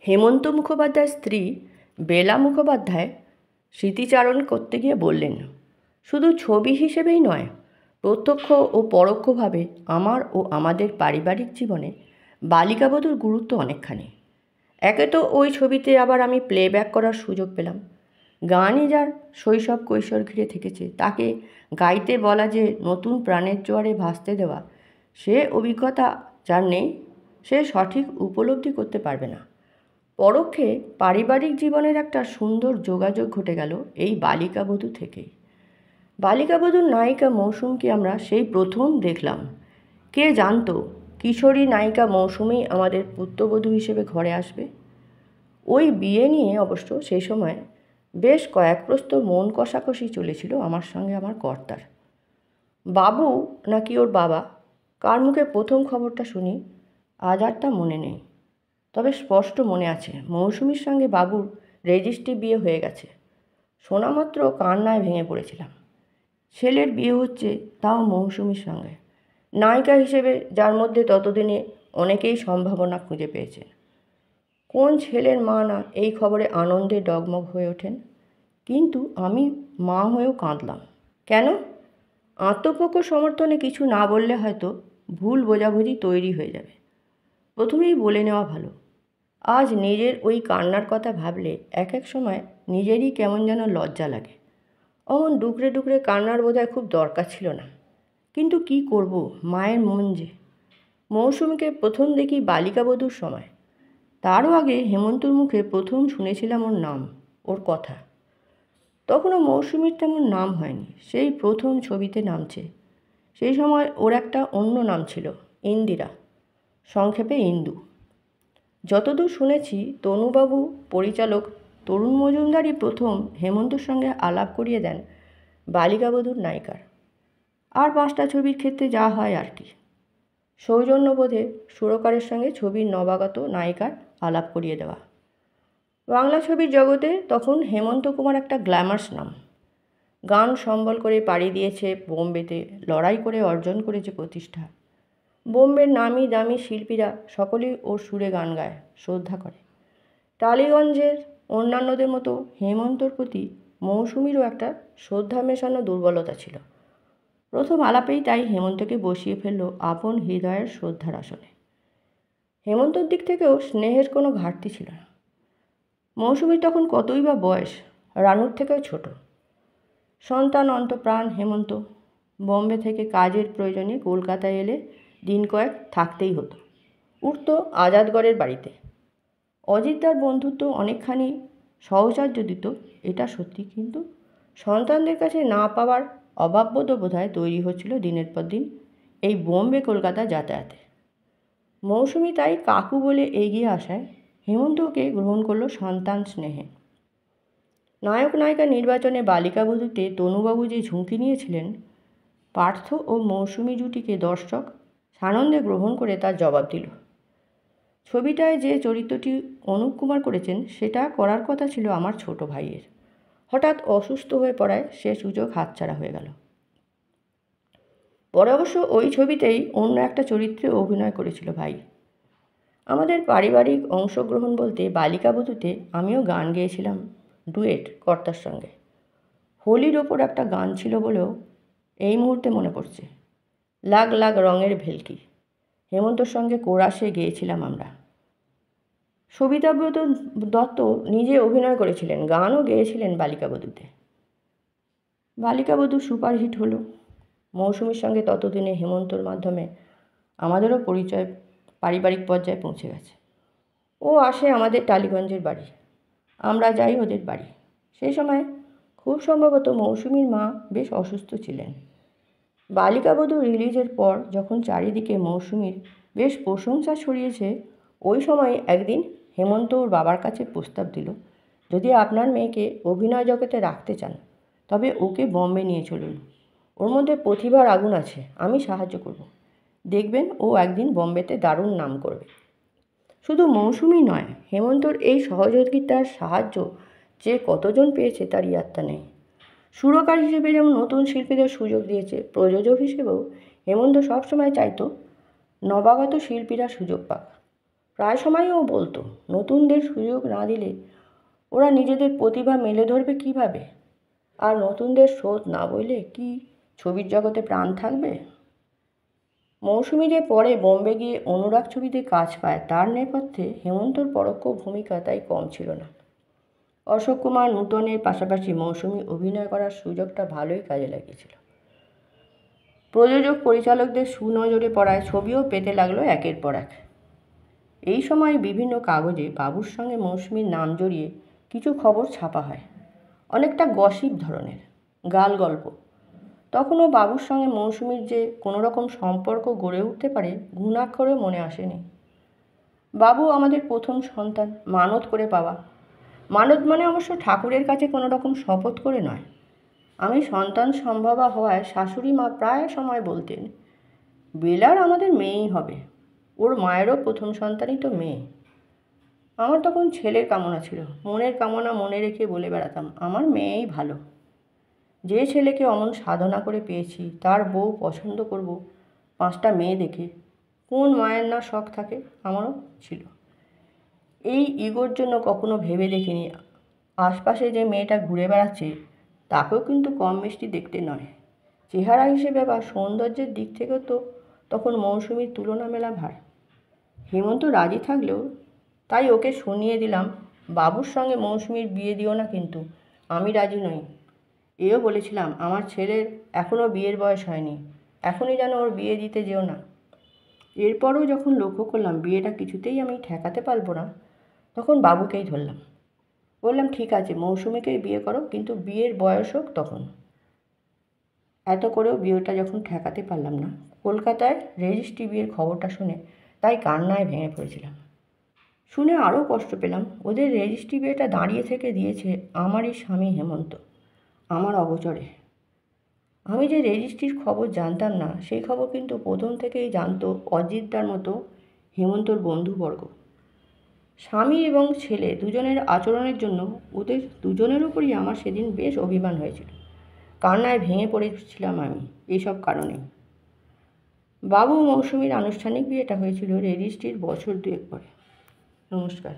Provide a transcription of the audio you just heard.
হেমন্ত মুখোপাধ্যায়ের স্ত্রী বেলা মুখোপাধ্যায় স্মৃতিচারণ করতে গিয়ে বললেন, শুধু ছবি হিসেবেই নয়, প্রত্যক্ষ ও পরোক্ষভাবে আমার ও আমাদের পারিবারিক জীবনে বালিকাবধূর গুরুত্ব অনেকখানি। একে তো ওই ছবিতে আবার আমি প্লেব্যাক করার সুযোগ পেলাম। গানই যার শৈশব কৈশোর ঘিরে থেকেছে, তাকে গাইতে বলা যে নতুন প্রাণের জোয়ারে ভাসতে দেওয়া, সে অভিজ্ঞতা যার নেই, সে সঠিক উপলব্ধি করতে পারবে না। পরোক্ষে পারিবারিক জীবনের একটা সুন্দর যোগাযোগ ঘটে গেল এই বালিকাবধূ থেকেই। বালিকাবধূর নায়িকা মৌসুমীকে আমরা সেই প্রথম দেখলাম। কে জানতো কিশোরী নায়িকা মৌসুমী আমাদের পুত্রবধূ হিসেবে ঘরে আসবে। ওই বিয়ে নিয়ে অবশ্য সেই সময় বেশ কয়েক প্রস্ত মন কষাকষি চলেছিল আমার সঙ্গে আমার কর্তার। বাবু নাকি ওর বাবা, কার মুখে প্রথম খবরটা শুনি আজ আর তা মনে নেই। তবে স্পষ্ট মনে আছে মৌসুমীর সঙ্গে বাবুর রেজিস্ট্রি বিয়ে হয়ে গেছে। শোনা মাত্র কান্নায় ভেঙে পড়েছিলাম। ছেলের বিয়ে হচ্ছে, তাও মৌসুমীর সঙ্গে, নায়িকা হিসেবে যার মধ্যে ততদিনে অনেকেই সম্ভাবনা খুঁজে পেয়েছেন। কোন ছেলের মা না এই খবরে আনন্দে ডগমগ হয়ে ওঠেন। কিন্তু আমি মা হয়েও কাঁদলাম। কেন? আত্মপক্ষ সমর্থনে কিছু না বললে হয়তো ভুল বোঝাবুঝি তৈরি হয়ে যাবে। প্রথমেই বলে নেওয়া ভালো, আজ নিজের ওই কান্নার কথা ভাবলে এক এক সময় নিজেরই কেমন যেন লজ্জা লাগে। অমন ডুকরে ডুকরে কান্নার বোধহয় খুব দরকার ছিল না। কিন্তু কি করব, মায়ের মন যে। মৌসুমীকে প্রথম দেখি বালিকাবধূর সময়। তারও আগে হেমন্তর মুখে প্রথম শুনেছিলাম ওর নাম, ওর কথা। তখনও মৌসুমীর তেমন নাম হয়নি, সেই প্রথম ছবিতে নামছে। সেই সময় ওর একটা অন্য নাম ছিল, ইন্দিরা, সংক্ষেপে ইন্দু। যতদূর শুনেছি তনুবাবু পরিচালক তরুণ মজুমদারই প্রথম হেমন্তর সঙ্গে আলাপ করিয়ে দেন বালিকাবধূর নায়িকার। আর 5টা ছবির ক্ষেত্রে যা হয় আর কি, সৌজন্যবোধে সুরকারের সঙ্গে ছবির নবাগত নায়িকার আলাপ করিয়ে দেওয়া। বাংলা ছবির জগতে তখন হেমন্ত কুমার একটা গ্ল্যামার্স নাম। গান সম্বল করে পাড়ি দিয়েছে বোম্বেতে, লড়াই করে অর্জন করেছে প্রতিষ্ঠা। বোম্বের নামি দামি শিল্পীরা সকলেই ওর সুরে গান গায়, শ্রদ্ধা করে। টালিগঞ্জের অন্যান্যদের মতো হেমন্তর প্রতি মৌসুমীরও একটা শ্রদ্ধা মেশানো দুর্বলতা ছিল। প্রথম আলাপেই তাই হেমন্তকে বসিয়ে ফেলল আপন হৃদয়ের শ্রদ্ধার আসনে। হেমন্তর দিক থেকেও স্নেহের কোনো ঘাটতি ছিল না। মৌসুমীর তখন কতই বা বয়স, রানুর থেকেও ছোট। সন্তান অন্তপ্রাণ হেমন্ত। বোম্বে থেকে কাজের প্রয়োজনে কলকাতায় এলে দিন কয়েক থাকতেই হতো। উঠত আজাদগড়ের বাড়িতে। অজিতদার বন্ধুত্ব অনেকখানি সহচর্য দিত, এটা সত্যি। কিন্তু সন্তানদের কাছে না পাওয়ার অভাববোধ বোধহয় তৈরি হচ্ছিল দিনের পর দিন এই বোম্বে কলকাতা যাতায়াতে। মৌসুমী তাই কাকু বলে এগিয়ে আসায় হেমন্ত ওকে গ্রহণ করলো সন্তান স্নেহে। নায়ক নায়িকা নির্বাচনে বালিকাবধূতে তনুবাবু যে ঝুঁকি নিয়েছিলেন, পার্থ ও মৌসুমী জুটিকে দর্শক সানন্দে গ্রহণ করে তার জবাব দিল। ছবিটায় যে চরিত্রটি অনুপ কুমার করেছেন, সেটা করার কথা ছিল আমার ছোট ভাইয়ের। হঠাৎ অসুস্থ হয়ে পড়ায় সে সুযোগ হাতছাড়া হয়ে গেল। পরে অবশ্য ওই ছবিতেই অন্য একটা চরিত্রে অভিনয় করেছিল ভাই। আমাদের পারিবারিক অংশগ্রহণ বলতে বালিকাবধূতে আমিও গান গেয়েছিলাম, ডুয়েট কর্তার সঙ্গে। হোলির ওপর একটা গান ছিল বলেও এই মুহূর্তে মনে পড়ছে, লাগ লাগ রঙের ভেলকি। হেমন্তর সঙ্গে কোরাসে গেয়েছিলাম আমরা। সবিতাব্রত দত্ত নিজে অভিনয় করেছিলেন, গানও গেয়েছিলেন বালিকাবধূতে। বালিকাবধূ সুপারহিট হলো। মৌসুমীর সঙ্গে ততদিনে হেমন্তর মাধ্যমে আমাদেরও পরিচয় পারিবারিক পর্যায়ে পৌঁছে গেছে। ও আসে আমাদের টালিগঞ্জের বাড়ি, আমরা যাই ওদের বাড়ি। সেই সময় খুব সম্ভবত মৌসুমীর মা বেশ অসুস্থ ছিলেন। বালিকাবধূ রিলিজের পর যখন চারিদিকে মৌসুমীর বেশ প্রশংসা ছড়িয়েছে, ওই সময় একদিন হেমন্ত ওর বাবার কাছে প্রস্তাব দিল, যদি আপনার মেয়েকে অভিনয় জগতে রাখতে চান তবে ওকে বম্বে নিয়ে চলুন। ওর মধ্যে প্রতিভার আগুন আছে, আমি সাহায্য করব। দেখবেন ও একদিন বম্বেতে দারুণ নাম করবে। শুধু মৌসুমী নয়, হেমন্তর এই সহযোগিতার সাহায্য যে কতজন পেয়েছে তার ইয়াত্তা নেই। সুরকার হিসেবে যেমন নতুন শিল্পীদের সুযোগ দিয়েছে, প্রযোজক হিসেবেও হেমন্ত সবসময় চাইতো নবাগত শিল্পীরা সুযোগ পাক। প্রায় সময়ই ও বলতো, নতুনদের সুযোগ না দিলে ওরা নিজেদের প্রতিভা মেলে ধরবে কীভাবে? আর নতুনদের স্রোত না বইলে কি ছবির জগতে প্রাণ থাকবে? মৌসুমী যে পরে বোম্বে গিয়ে অনুরাগ ছবিতে কাজ পায়, তার নেপথ্যে হেমন্তর পরোক্ষ ভূমিকা তাই কম ছিল না। অশোক কুমার নূতনের পাশাপাশি মৌসুমী অভিনয় করার সুযোগটা ভালোই কাজে লাগিয়েছিল। প্রযোজক পরিচালকদের সুনজরে পড়ায় ছবিও পেতে লাগলো একের পর এক। এই সময় বিভিন্ন কাগজে বাবুর সঙ্গে মৌসুমীর নাম জড়িয়ে কিছু খবর ছাপা হয়, অনেকটা গসিপ ধরনের, গাল গল্প। তখনও বাবুর সঙ্গে মৌসুমীর যে কোনো রকম সম্পর্ক গড়ে উঠতে পারে ঘুণাক্ষরেও মনে আসেনি। বাবু আমাদের প্রথম সন্তান, মানত করে পাওয়া। মানত মানে অবশ্য ঠাকুরের কাছে কোনো রকম শপথ করে নয়। আমি সন্তান সম্ভবা হওয়ায় শাশুড়ি মা প্রায় সময় বলতেন, বেলার আমাদের মেয়েই হবে, ওর মায়েরও প্রথম সন্তানই তো মেয়ে। আমার তখন ছেলের কামনা ছিল, মনের কামনা মনে রেখে বলে বেড়াতাম, আমার মেয়েই ভালো। যে ছেলেকে অমন সাধনা করে পেয়েছি, তার বউ পছন্দ করব 5টা মেয়ে দেখে, কোন মায়ের না শখ থাকে? আমারও ছিল। এই ইগোর জন্য কখনো ভেবে দেখিনি আশপাশে যে মেয়েটা ঘুরে বেড়াচ্ছে তাকেও কিন্তু কম মিষ্টি দেখতে নয়। চেহারা হিসেবে বা সৌন্দর্যের দিক থেকেও তো তখন মৌসুমীর তুলনা মেলা ভার। হেমন্ত রাজি থাকলেও তাই ওকে শুনিয়ে দিলাম, বাবুর সঙ্গে মৌসুমীর বিয়ে দিও না, কিন্তু আমি রাজি নই। এও বলেছিলাম, আমার ছেলের এখনও বিয়ের বয়স হয়নি, এখনই যেন ওর বিয়ে দিতে যেও না। এরপরও যখন লক্ষ্য করলাম বিয়েটা কিছুতেই আমি ঠেকাতে পারবো না, তখন বাবুকেই ধরলাম। বললাম, ঠিক আছে, মৌসুমীকেই বিয়ে করো, কিন্তু বিয়ের বয়স হোক তখন। এত করেও বিয়েটা যখন ঠেকাতে পারলাম না, কলকাতায় রেজিস্ট্রি বিয়ের খবরটা শুনে তাই কান্নায় ভেঙে পড়েছিলাম। শুনে আরও কষ্ট পেলাম, ওদের রেজিস্ট্রি বিয়েটা দাঁড়িয়ে থেকে দিয়েছে আমারই স্বামী হেমন্ত, আমার অগোচরে। আমি যে রেজিস্ট্রির খবর জানতাম না, সেই খবর কিন্তু প্রথম থেকেই জানতো অজিতদার মতো হেমন্তর বন্ধুবর্গ। স্বামী এবং ছেলে দুজনের আচরণের জন্য ওদের দুজনের উপরই আমার সেদিন বেশ অভিমান হয়েছিল। কান্নায় ভেঙে পড়েছিলাম আমি এইসব কারণে। বাবু মৌসুমীর আনুষ্ঠানিক বিয়েটা হয়েছিল রেজিস্ট্রির বছর 2 পরে। নমস্কার।